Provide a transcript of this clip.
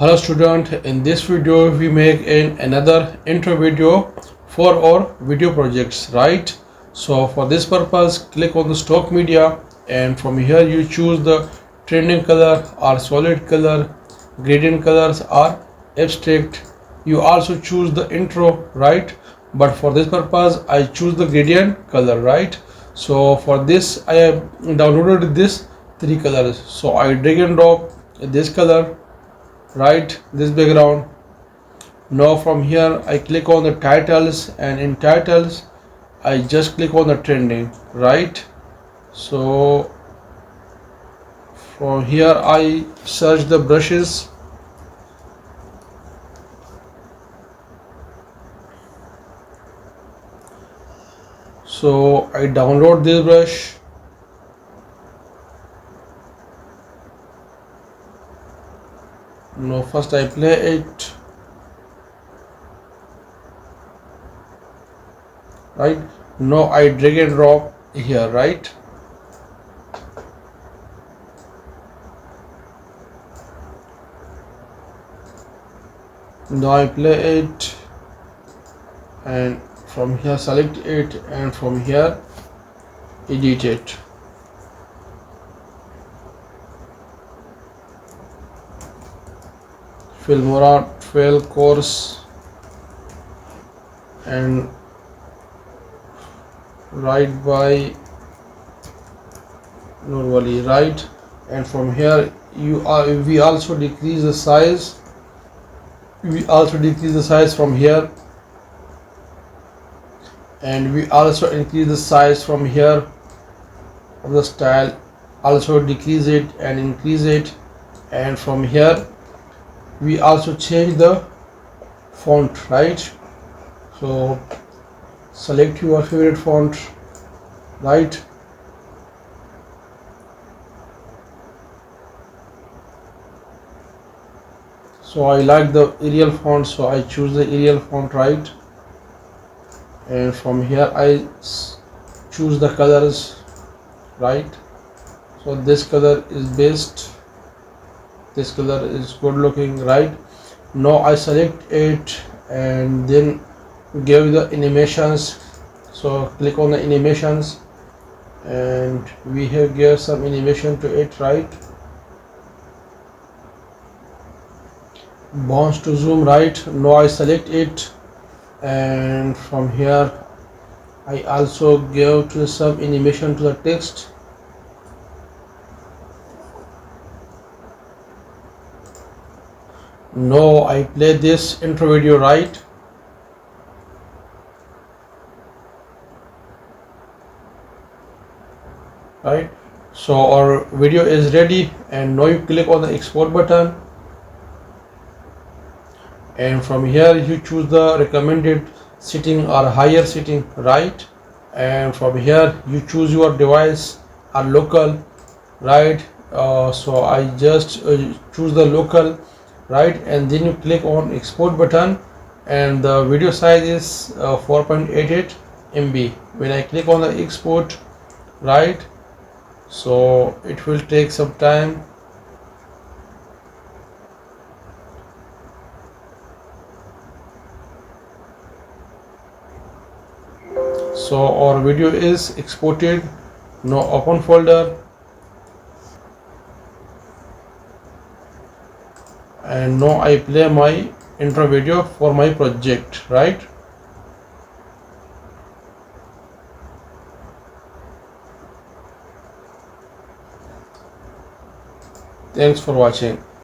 Hello student, in this video we make another intro video for our video projects, right? So for this purpose click on the stock media, and from here you choose the trending color or solid color, gradient colors or abstract. You also choose the intro, right? But for this purpose I choose the gradient color, right? So for this I have downloaded this three colors, so I drag and drop this color, right, this background. Now from here I click on the titles, and in titles I just click on the trending, right? So from here I search the brushes, so I download this brush. Now first I play it, right? Now I drag and drop here, right? Now I play it, and from here select it, and from here edit it. Filmora 12 course, and write by normally, right? And from here we also decrease the size. We also decrease the size from here, and we also increase the size from here of the style. Also decrease it and increase it, and from here we also change the font, right? So select your favorite font, right? So I like the Arial font, so I choose the Arial font, right? And from here I choose the colors, right? So this color is best, this color is good looking, right? Now I select it and then give the animations. So click on the animations, and we have give some animation to it, right? Bounce to zoom, right? Now I select it, and from here I also give to some animation to the text. Now I play this intro video, right? Right, so our video is ready, and now you click on the export button, and from here you choose the recommended setting or higher setting, right? And from here you choose your device or local, right? So I just choose the local, right? And then you click on export button, and the video size is 4.88 MB. When I click on the export, right, so it will take some time. So our video is exported. Now open folder, and now I play my intro video for my project, right? Thanks for watching.